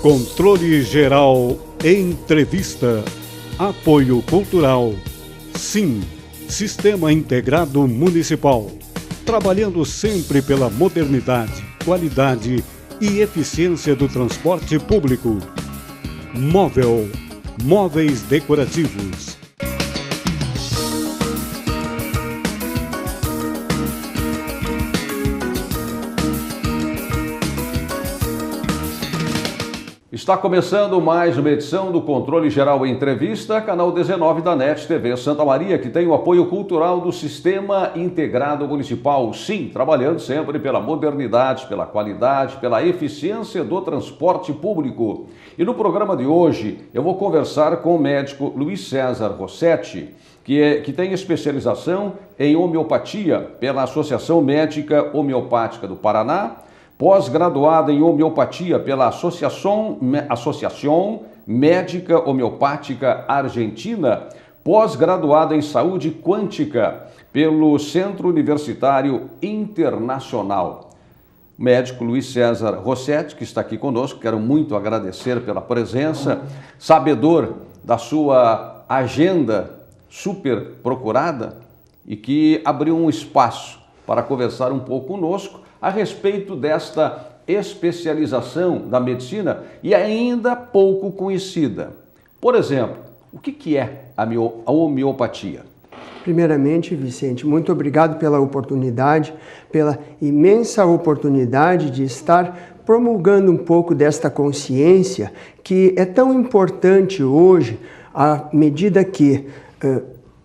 Controle Geral Entrevista. Apoio Cultural. Sim, Sistema Integrado Municipal. Trabalhando sempre pela modernidade, qualidade e eficiência do transporte público. Móvel. Móveis decorativos. Está começando mais uma edição do Controle Geral Entrevista, canal 19 da NET TV Santa Maria, que tem o apoio cultural do Sistema Integrado Municipal. Sim, trabalhando sempre pela modernidade, pela qualidade, pela eficiência do transporte público. E no programa de hoje eu vou conversar com o médico Luiz César Rossetti, que tem especialização em homeopatia pela Associação Médica Homeopática do Paraná, pós-graduada em homeopatia pela Associação Médica Homeopática Argentina, pós-graduada em saúde quântica pelo Centro Universitário Internacional. O médico Luiz César Rossetti, que está aqui conosco, quero muito agradecer pela presença, sabedor da sua agenda super procurada e que abriu um espaço para conversar um pouco conosco a respeito desta especialização da medicina e ainda pouco conhecida. Por exemplo, o que é a homeopatia? Primeiramente, Vicente, muito obrigado pela oportunidade, pela imensa oportunidade de estar promulgando um pouco desta consciência que é tão importante hoje, à medida que,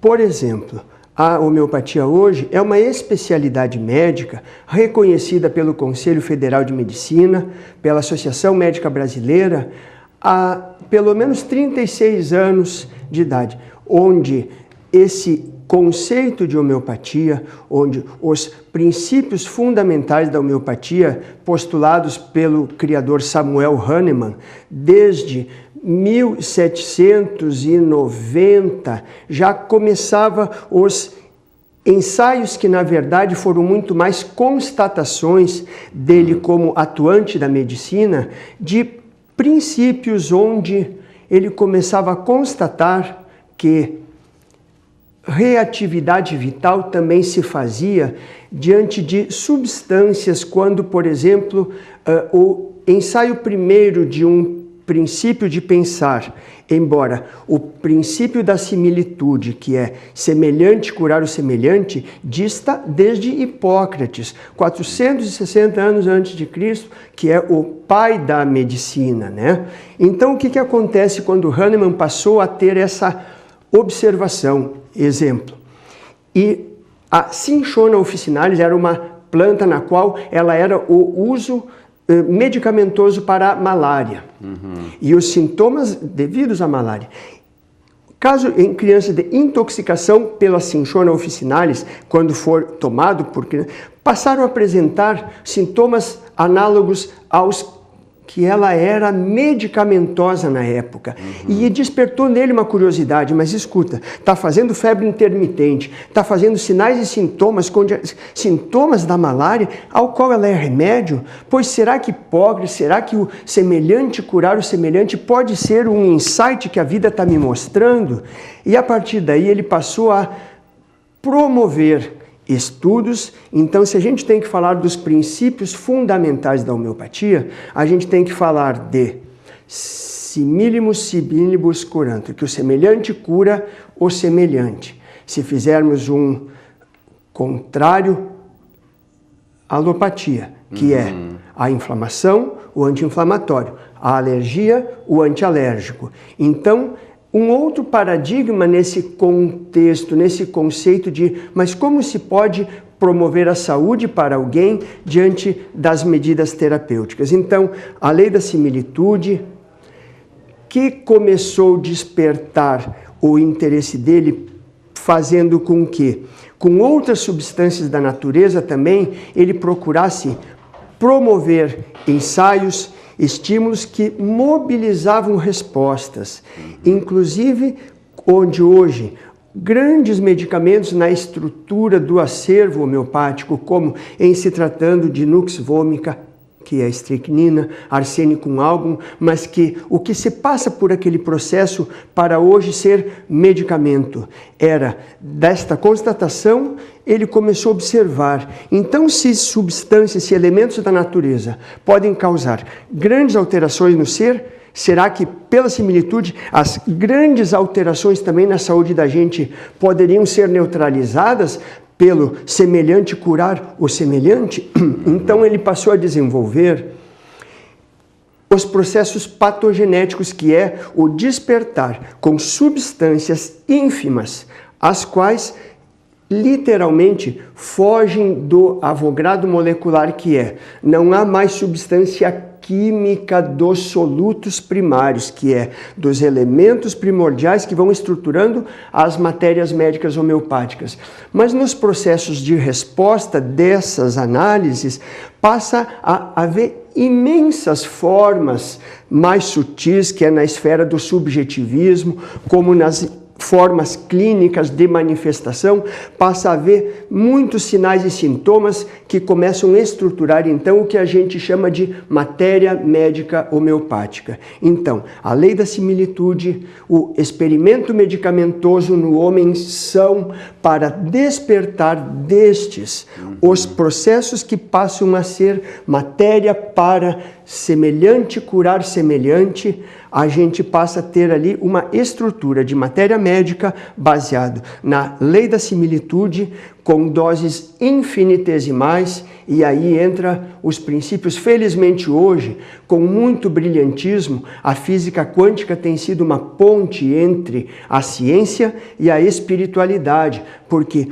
por exemplo, a homeopatia hoje é uma especialidade médica reconhecida pelo Conselho Federal de Medicina, pela Associação Médica Brasileira, há pelo menos 36 anos de idade, onde esse conceito de homeopatia, onde os princípios fundamentais da homeopatia, postulados pelo criador Samuel Hahnemann, desde 1790, já começava os ensaios que, na verdade, foram muito mais constatações dele como atuante da medicina, de princípios onde ele começava a constatar que reatividade vital também se fazia diante de substâncias, quando, por exemplo, o ensaio primeiro de um princípio de pensar, embora o princípio da similitude, que é semelhante curar o semelhante, dista desde Hipócrates, 460 anos antes de Cristo, que é o pai da medicina, né? Então, o que acontece quando Hahnemann passou a ter essa observação? Exemplo, e a Cinchona officinalis era uma planta na qual ela era o uso medicamentoso para a malária. E os sintomas devidos à malária. Caso em crianças de intoxicação pela Cinchona officinalis, quando for tomado por criança, passaram a apresentar sintomas análogos aos que ela era medicamentosa na época. E despertou nele uma curiosidade, mas escuta, está fazendo febre intermitente, está fazendo sinais e sintomas da malária, ao qual ela é remédio? Pois será que Hipócrates, será que o semelhante curar o semelhante pode ser um insight que a vida está me mostrando? E a partir daí ele passou a promover estudos. Então, se a gente tem que falar dos princípios fundamentais da homeopatia, a gente tem que falar de similibus similibus curantur, que o semelhante cura o semelhante. Se fizermos um contrário, alopatia, que é a inflamação, o anti-inflamatório, a alergia, o antialérgico. Então, um outro paradigma nesse contexto, nesse conceito de, mas como se pode promover a saúde para alguém diante das medidas terapêuticas? Então, a lei da similitude, que começou a despertar o interesse dele, fazendo com que, com outras substâncias da natureza também, ele procurasse promover ensaios, estímulos que mobilizavam respostas, inclusive onde hoje grandes medicamentos na estrutura do acervo homeopático, como em se tratando de nux vomica, que é estricnina, arsênio com álbum, mas que o que se passa por aquele processo para hoje ser medicamento era desta constatação. Ele começou a observar, então, se substâncias, se elementos da natureza podem causar grandes alterações no ser, será que, pela similitude, as grandes alterações também na saúde da gente poderiam ser neutralizadas pelo semelhante curar o semelhante? Então ele passou a desenvolver os processos patogenéticos, que é o despertar com substâncias ínfimas, as quais literalmente fogem do Avogadro molecular, que é, não há mais substância química dos solutos primários, que é dos elementos primordiais que vão estruturando as matérias médicas homeopáticas. Mas nos processos de resposta dessas análises, passa a haver imensas formas mais sutis, que é na esfera do subjetivismo, como nas formas clínicas de manifestação, passa a haver muitos sinais e sintomas que começam a estruturar, então, o que a gente chama de matéria médica homeopática. Então, a lei da similitude, o experimento medicamentoso no homem são para despertar destes os processos que passam a ser matéria para semelhante curar semelhante. A gente passa a ter ali uma estrutura de matéria médica baseado na lei da similitude, com doses infinitesimais, e aí entra os princípios. Felizmente hoje, com muito brilhantismo, a física quântica tem sido uma ponte entre a ciência e a espiritualidade, porque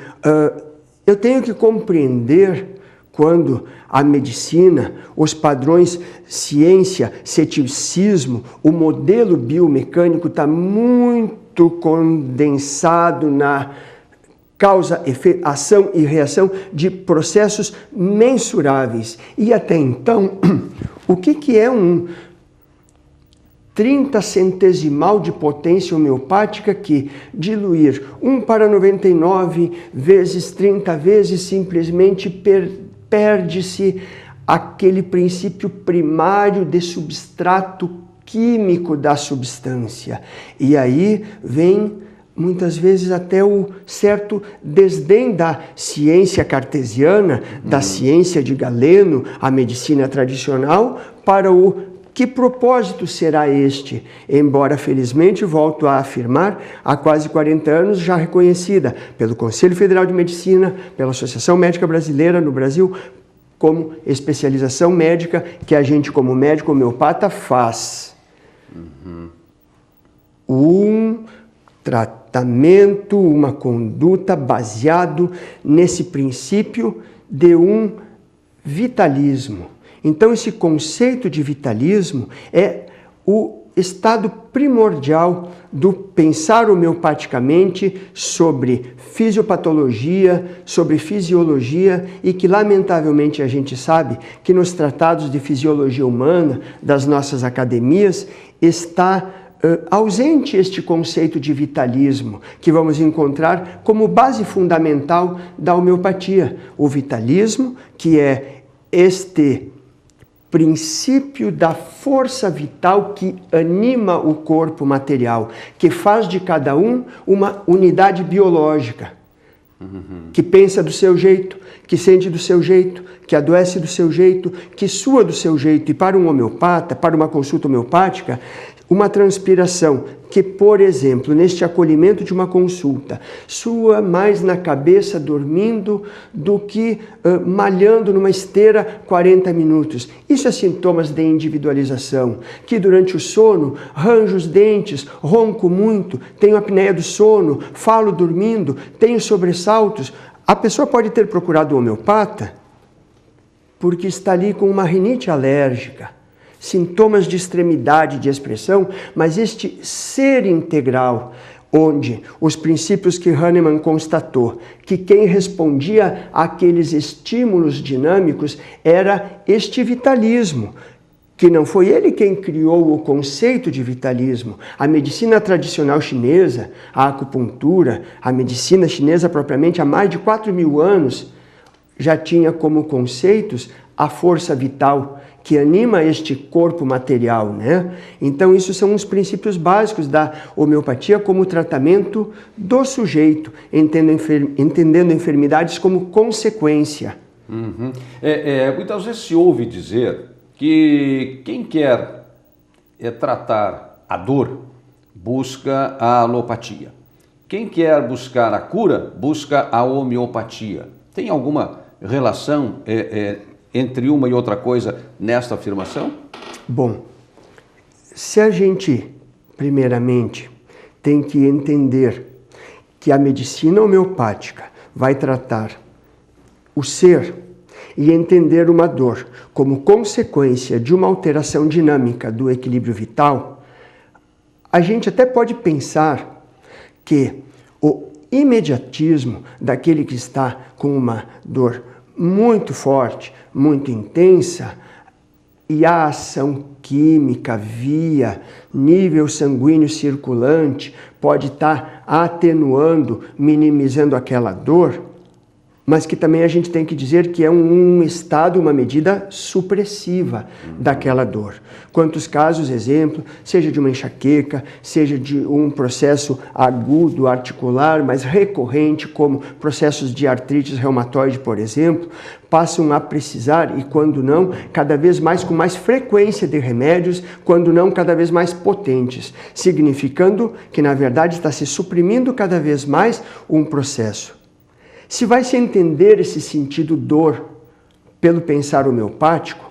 eu tenho que compreender quando a medicina, os padrões ciência, ceticismo, o modelo biomecânico está muito condensado na causa, efeito, ação e reação de processos mensuráveis. E até então, o que é um 30 centesimal de potência homeopática que diluir 1/99 vezes 30 vezes simplesmente perde-se aquele princípio primário de substrato químico da substância. E aí vem muitas vezes até o certo desdém da ciência cartesiana, da ciência de Galeno, a medicina tradicional, para o que propósito será este? Embora, felizmente, volto a afirmar, há quase 40 anos já reconhecida pelo Conselho Federal de Medicina, pela Associação Médica Brasileira no Brasil, como especialização médica que a gente, como médico homeopata, faz. Um tratamento, uma conduta baseado nesse princípio de um vitalismo. Então, esse conceito de vitalismo é o estado primordial do pensar homeopaticamente sobre fisiopatologia, sobre fisiologia, e que, lamentavelmente, a gente sabe que nos tratados de fisiologia humana das nossas academias está ausente este conceito de vitalismo, que vamos encontrar como base fundamental da homeopatia. O vitalismo, que é este princípio da força vital que anima o corpo material, que faz de cada um uma unidade biológica, que pensa do seu jeito, que sente do seu jeito, que adoece do seu jeito, que sua do seu jeito. E para um homeopata, para uma consulta homeopática, uma transpiração que, por exemplo, neste acolhimento de uma consulta, sua mais na cabeça dormindo do que malhando numa esteira 40 minutos. Isso é sintomas de individualização. Que durante o sono, ranjo os dentes, ronco muito, tenho apneia do sono, falo dormindo, tenho sobressaltos. A pessoa pode ter procurado o homeopata porque está ali com uma rinite alérgica, sintomas de extremidade de expressão, mas este ser integral, onde os princípios que Hahnemann constatou, que quem respondia àqueles estímulos dinâmicos era este vitalismo, que não foi ele quem criou o conceito de vitalismo. A medicina tradicional chinesa, a acupuntura, a medicina chinesa propriamente, há mais de 4.000 anos, já tinha como conceitos a força vital, que anima este corpo material, né? Então, isso são os princípios básicos da homeopatia como tratamento do sujeito, entendendo enfermidades como consequência. Uhum. Muitas vezes se ouve dizer que quem quer tratar a dor busca a alopatia. Quem quer buscar a cura busca a homeopatia. Tem alguma relação entre uma e outra coisa nesta afirmação? Bom, se a gente, primeiramente, tem que entender que a medicina homeopática vai tratar o ser e entender uma dor como consequência de uma alteração dinâmica do equilíbrio vital, a gente até pode pensar que o imediatismo daquele que está com uma dor muito forte, muito intensa, e a ação química via nível sanguíneo circulante pode estar atenuando, minimizando aquela dor, mas que também a gente tem que dizer que é um estado, uma medida supressiva daquela dor. Quantos casos, exemplo, seja de uma enxaqueca, seja de um processo agudo, articular, mas recorrente, como processos de artrite reumatoide, por exemplo, passam a precisar, e quando não, cada vez mais com mais frequência de remédios, quando não, cada vez mais potentes, significando que, na verdade, está se suprimindo cada vez mais um processo. Se vai se entender esse sentido dor pelo pensar homeopático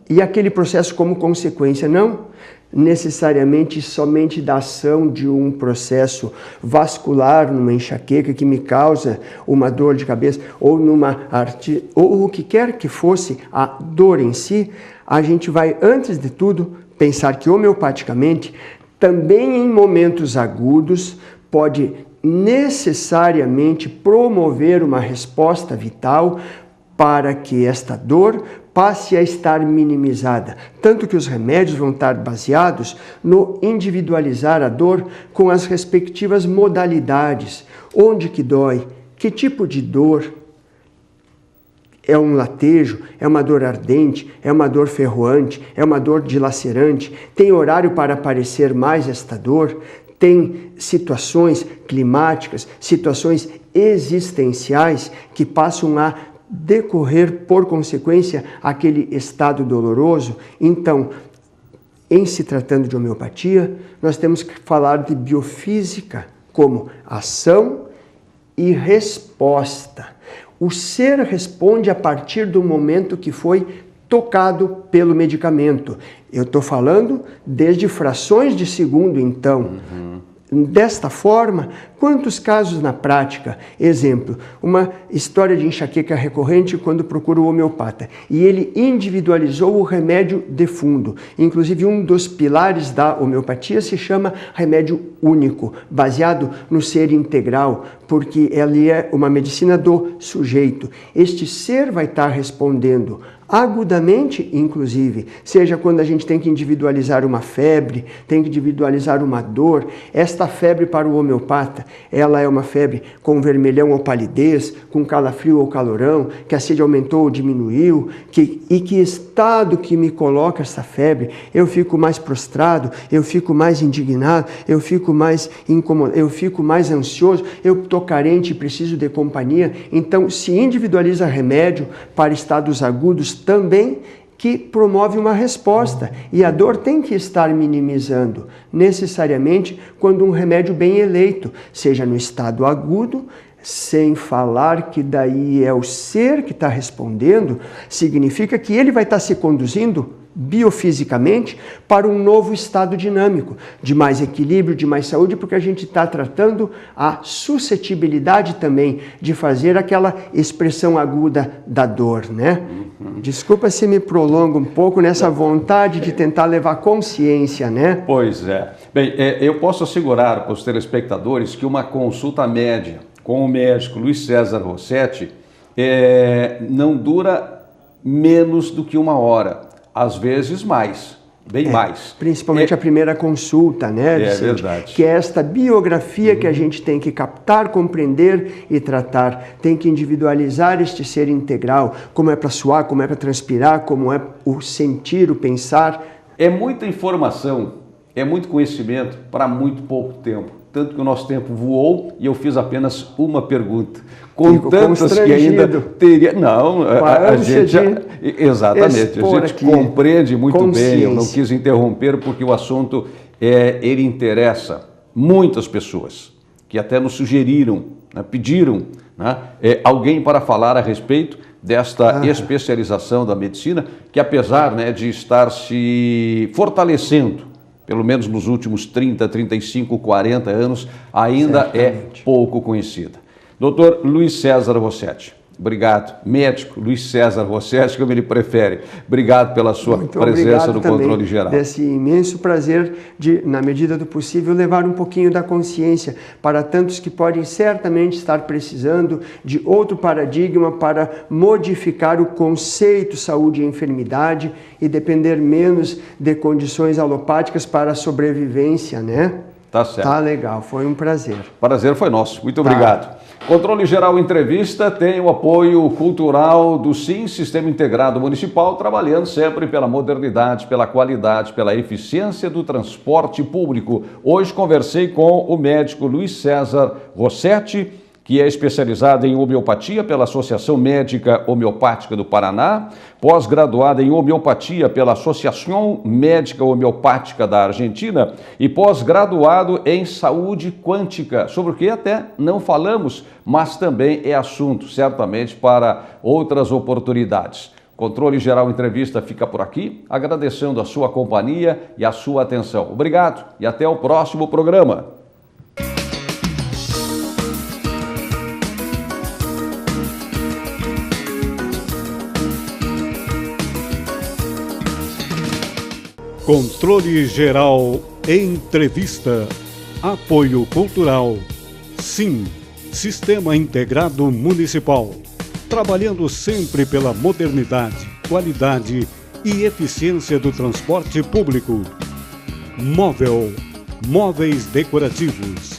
e aquele processo como consequência, não necessariamente somente da ação de um processo vascular numa enxaqueca que me causa uma dor de cabeça ou numa artrite, ou o que quer que fosse a dor em si, a gente vai, antes de tudo, pensar que homeopaticamente, também em momentos agudos, pode necessariamente promover uma resposta vital para que esta dor passe a estar minimizada. Tanto que os remédios vão estar baseados no individualizar a dor com as respectivas modalidades. Onde que dói? Que tipo de dor? É um latejo? É uma dor ardente? É uma dor ferroante? É uma dor dilacerante? Tem horário para aparecer mais esta dor? Tem situações climáticas, situações existenciais que passam a decorrer, por consequência, aquele estado doloroso. Então, em se tratando de homeopatia, nós temos que falar de biofísica como ação e resposta. O ser responde a partir do momento que foi tocado pelo medicamento. Eu estou falando desde frações de segundo, então. Desta forma, quantos casos na prática? Exemplo, uma história de enxaqueca recorrente quando procura o homeopata. E ele individualizou o remédio de fundo. Inclusive, um dos pilares da homeopatia se chama remédio único, baseado no ser integral, porque ele é uma medicina do sujeito. Este ser vai estar respondendo agudamente, inclusive, seja quando a gente tem que individualizar uma febre, tem que individualizar uma dor. Esta febre para o homeopata, ela é uma febre com vermelhão ou palidez, com calafrio ou calorão, que a sede aumentou ou diminuiu, e que estado que me coloca essa febre? Eu fico mais prostrado, eu fico mais indignado, eu fico mais incomodado, eu fico mais ansioso, eu estou carente e preciso de companhia. Então, se individualiza remédio para estados agudos também, que promove uma resposta, e a dor tem que estar minimizando, necessariamente quando um remédio bem eleito, seja no estado agudo, sem falar que daí é o ser que está respondendo, significa que ele vai estar se conduzindo biofisicamente para um novo estado dinâmico, de mais equilíbrio, de mais saúde, porque a gente está tratando a suscetibilidade também de fazer aquela expressão aguda da dor, né? Desculpa se me prolongo um pouco nessa vontade de tentar levar consciência, né? Pois é. Bem, eu posso assegurar para os telespectadores que uma consulta média com o médico Luiz César Rossetti não dura menos do que 1 hora. Às vezes mais, bem mais. Principalmente a primeira consulta, né, Vicente? É verdade. Que é esta biografia que a gente tem que captar, compreender e tratar. Tem que individualizar este ser integral, como é para suar, como é para transpirar, como é o sentir, o pensar. É muita informação, é muito conhecimento para muito pouco tempo. Tanto que o nosso tempo voou e eu fiz apenas uma pergunta. Com tantas que ainda teria... Não, a gente... Exatamente, a gente compreende muito bem. Eu não quis interromper porque o assunto, ele interessa muitas pessoas que até nos sugeriram, né, pediram, né, alguém para falar a respeito desta especialização da medicina, que apesar, né, de estar se fortalecendo, pelo menos nos últimos 30, 35, 40 anos, ainda é pouco conhecida. Doutor Luiz César Rossetti, obrigado. Médico Luiz César Rossetti, como ele prefere. Obrigado pela sua presença no Controle Geral. Desse imenso prazer de, na medida do possível, levar um pouquinho da consciência para tantos que podem certamente estar precisando de outro paradigma para modificar o conceito saúde e enfermidade e depender menos de condições alopáticas para a sobrevivência, né? Tá certo. Tá legal, foi um prazer. Prazer foi nosso, muito obrigado. Controle Geral Entrevista tem o apoio cultural do SIM, Sistema Integrado Municipal, trabalhando sempre pela modernidade, pela qualidade, pela eficiência do transporte público. Hoje conversei com o médico Luiz César Rossetti, que é especializado em homeopatia pela Associação Médica Homeopática do Paraná, pós-graduada em homeopatia pela Associação Médica Homeopática da Argentina e pós-graduado em saúde quântica, sobre o que até não falamos, mas também é assunto, certamente, para outras oportunidades. Controle Geral Entrevista fica por aqui, agradecendo a sua companhia e a sua atenção. Obrigado e até o próximo programa. Controle Geral Entrevista. Apoio Cultural. SIM, Sistema Integrado Municipal. Trabalhando sempre pela modernidade, qualidade e eficiência do transporte público. Móveis decorativos.